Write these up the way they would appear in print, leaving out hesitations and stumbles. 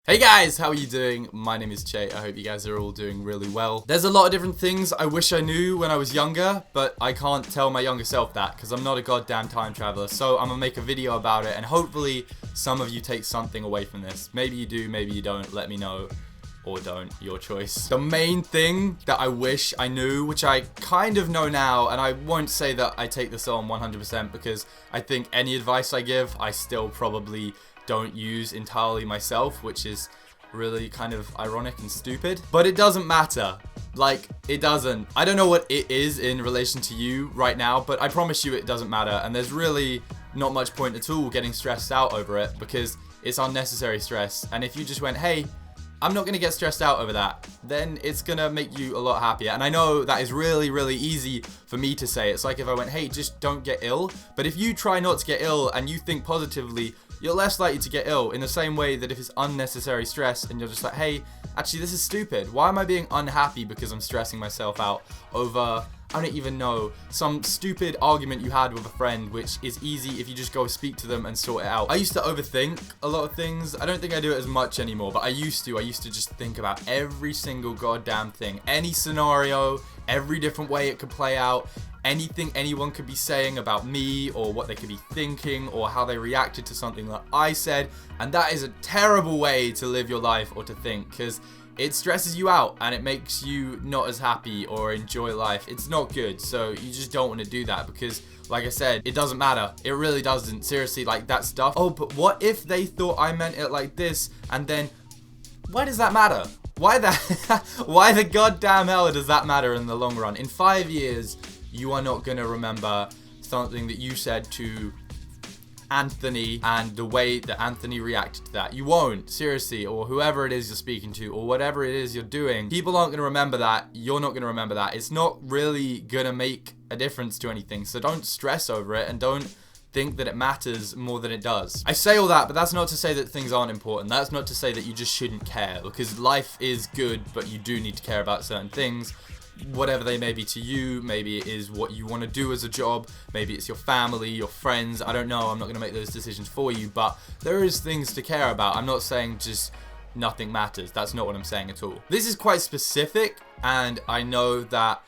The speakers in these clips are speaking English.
Hey guys, how are you doing? My name is Che. I hope you guys are all doing really well. There's a lot of different things I wish I knew when I was younger, but I can't tell my younger self that because I'm not a goddamn time traveler. So I'm gonna make a video about it and hopefully some of you take something away from this. Maybe you do, maybe you don't. Let me know. Or don't, your choice. The main thing that I wish I knew, which I kind of know now, and I won't say that I take this on 100% because I think any advice I give, I still probably don't use entirely myself, which is really kind of ironic and stupid. But it doesn't matter. Like, it doesn't. I don't know what it is in relation to you right now, but I promise you it doesn't matter. And there's really not much point at all getting stressed out over it because it's unnecessary stress. And if you just went, hey, I'm not going to get stressed out over that, then it's going to make you a lot happier. And I know that is really, really easy for me to say. It's like if I went, hey, just don't get ill. But if you try not to get ill and you think positively, you're less likely to get ill in the same way that if it's unnecessary stress and you're just like, hey, actually this is stupid. Why am I being unhappy because I'm stressing myself out over, I don't even know, some stupid argument you had with a friend, which is easy if you just go speak to them and sort it out. I used to overthink a lot of things. I don't think I do it as much anymore, but I used to just think about every single goddamn thing, any scenario, every different way it could play out, anything anyone could be saying about me or what they could be thinking or how they reacted to something that I said. And that is a terrible way to live your life or to think, because it stresses you out and it makes you not as happy or enjoy life. It's not good. So you just don't want to do that because, like I said, it doesn't matter. It really doesn't. Seriously, like that stuff. Oh, but what if they thought I meant it like this? And then why does that matter? Why the goddamn hell does that matter in the long run? In 5 years, you are not going to remember something that you said to Anthony and the way that Anthony reacted to that. You won't, seriously, or whoever it is you're speaking to or whatever it is you're doing. People aren't going to remember that. You're not going to remember that. It's not really going to make a difference to anything. So don't stress over it and don't think that it matters more than it does. I say all that, but that's not to say that things aren't important. That's not to say that you just shouldn't care, because life is good, but you do need to care about certain things. Whatever they may be to you, maybe it is what you want to do as a job, maybe it's your family, your friends, I don't know, I'm not going to make those decisions for you, but there is things to care about. I'm not saying just nothing matters, that's not what I'm saying at all. This is quite specific, and I know that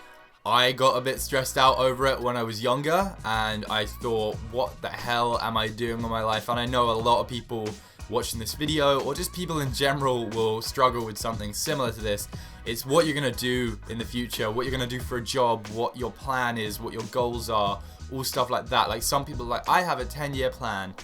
I got a bit stressed out over it when I was younger, and I thought, what the hell am I doing with my life? And I know a lot of people watching this video, or just people in general, will struggle with something similar to this. It's what you're gonna do in the future, what you're gonna do for a job, what your plan is, what your goals are, all stuff like that. Like some people are like, I have a 10-year plan.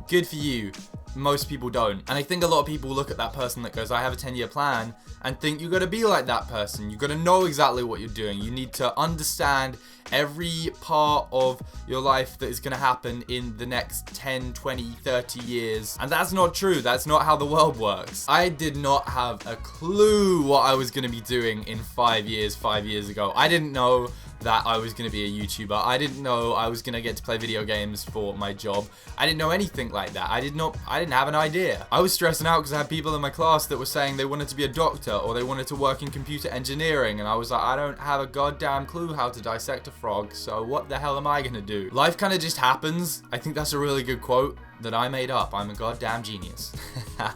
Good for you. Most people don't. And I think a lot of people look at that person that goes, I have a 10-year plan, and think you gotta be like that person. You gotta know exactly what you're doing. You need to understand every part of your life that is gonna happen in the next 10, 20, 30 years. And that's not true. That's not how the world works. I did not have a clue what I was gonna be doing in 5 years ago. I didn't know that I was going to be a YouTuber. I didn't know I was going to get to play video games for my job. I didn't know anything like that. I didn't have an idea. I was stressing out because I had people in my class that were saying they wanted to be a doctor or they wanted to work in computer engineering, and I was like, I don't have a goddamn clue how to dissect a frog, so what the hell am I going to do? Life kind of just happens. I think that's a really good quote that I made up. I'm a goddamn genius.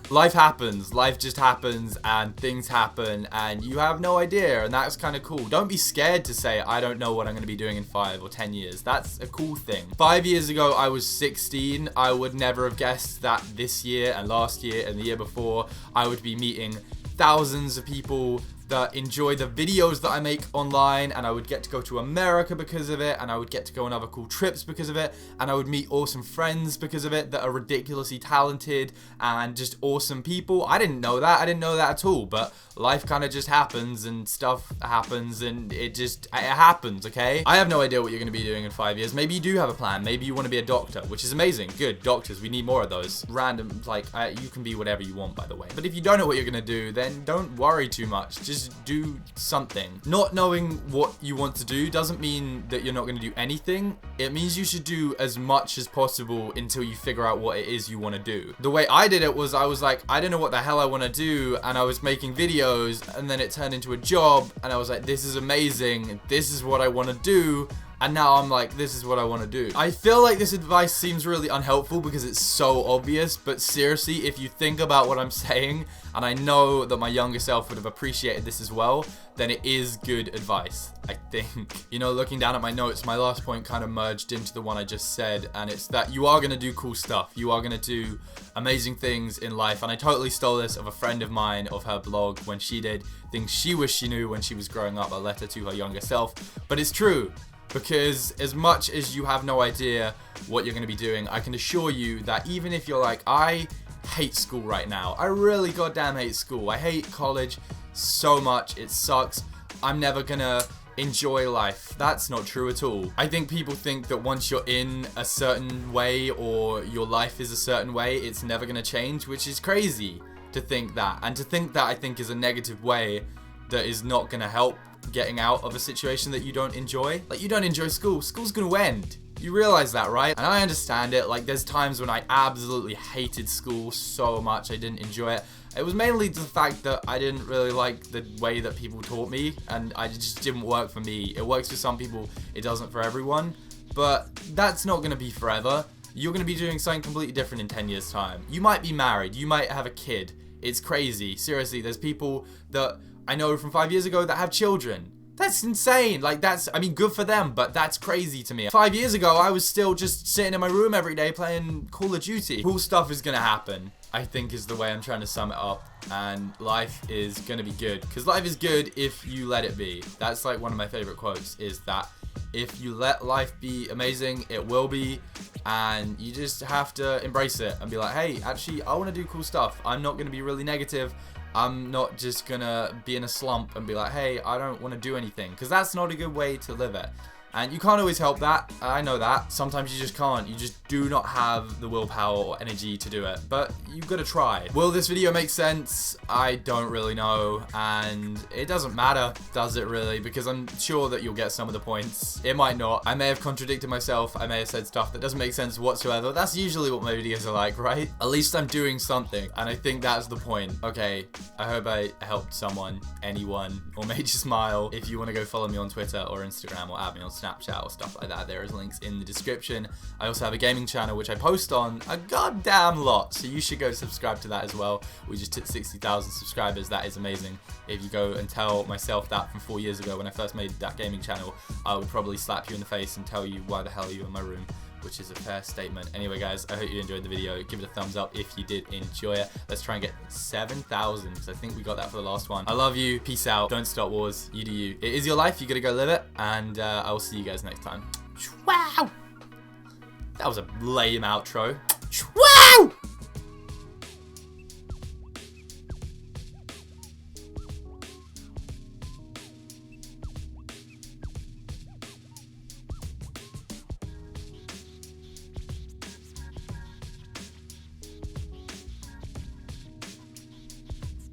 Life happens. Life just happens, and things happen, and you have no idea, and that's kind of cool. Don't be scared to say, I don't know what I'm going to be doing in 5 or 10 years. That's a cool thing. 5 years ago, I was 16. I would never have guessed that this year and last year and the year before, I would be meeting thousands of people that enjoy the videos that I make online, and I would get to go to America because of it, and I would get to go on other cool trips because of it, and I would meet awesome friends because of it that are ridiculously talented and just awesome people. I didn't know that. I didn't know that at all, but life kind of just happens and stuff happens and it happens, okay? I have no idea what you're going to be doing in 5 years. Maybe you do have a plan. Maybe you want to be a doctor, which is amazing. Good. Doctors. We need more of those. Random, like, you can be whatever you want, by the way. But if you don't know what you're going to do, then don't worry too much. Just do something. Not knowing what you want to do doesn't mean that you're not going to do anything. It means you should do as much as possible until you figure out what it is you want to do. The way I did it was I was like, I don't know what the hell I want to do, and I was making videos, and then it turned into a job, and I was like, this is amazing, this is what I want to do, And now I'm like, this is what I want to do. I feel like this advice seems really unhelpful because it's so obvious, but seriously, if you think about what I'm saying, and I know that my younger self would have appreciated this as well, then it is good advice, I think. You know, looking down at my notes, my last point kind of merged into the one I just said, and it's that you are going to do cool stuff. You are going to do amazing things in life, and I totally stole this of a friend of mine, of her blog, when she did things she wished she knew when she was growing up, a letter to her younger self. But it's true, because as much as you have no idea what you're going to be doing, I can assure you that even if you're like, I hate school right now, I really goddamn hate school, I hate college so much, it sucks, I'm never gonna enjoy life. That's not true at all. I think people think that once you're in a certain way or your life is a certain way, it's never gonna change, which is crazy to think that. And to think that, I think, is a negative way that is not gonna help getting out of a situation that you don't enjoy. Like, you don't enjoy school, school's gonna end. You realize that, right? And I understand it. Like, there's times when I absolutely hated school so much, I didn't enjoy it. It was mainly the fact that I didn't really like the way that people taught me, and it just didn't work for me. It works for some people, it doesn't for everyone, but that's not gonna be forever. You're gonna be doing something completely different in 10 years' time. You might be married, you might have a kid. It's crazy. Seriously, there's people that I know from 5 years ago that have children. That's insane. Like, that's, I mean, good for them, but that's crazy to me. 5 years ago, I was still just sitting in my room every day playing Call of Duty. Cool stuff is gonna happen, I think, is the way I'm trying to sum it up. And life is gonna be good. Because life is good if you let it be. That's like one of my favorite quotes, is that if you let life be amazing, it will be. And you just have to embrace it and be like, hey, actually, I want to do cool stuff. I'm not gonna be really negative. I'm not just gonna be in a slump and be like, hey, I don't want to do anything, because that's not a good way to live it. And you can't always help that, I know that. Sometimes you just can't, you just do not have the willpower or energy to do it, but you've got to try. Will this video make sense? I don't really know, and it doesn't matter, does it really? Because I'm sure that you'll get some of the points. It might not. I may have contradicted myself, I may have said stuff that doesn't make sense whatsoever. That's usually what my videos are like, right? At least I'm doing something, and I think that's the point. Okay, I hope I helped someone, anyone, or made you smile. If you want to go follow me on Twitter or Instagram or add me on Snapchat or stuff like that, there is links in the description. I also have a gaming channel which I post on a goddamn lot, so you should go subscribe to that as well. We just hit 60,000 subscribers. That is amazing. If you go and tell myself that from 4 years ago when I first made that gaming channel, I would probably slap you in the face and tell you why the hell are you in my room, which is a fair statement. Anyway, guys, I hope you enjoyed the video. Give it a thumbs up if you did enjoy it. Let's try and get 7,000, because I think we got that for the last one. I love you. Peace out. Don't start wars. You do you. It is your life. You gotta go live it. And I will see you guys next time. Wow! That was a lame outro.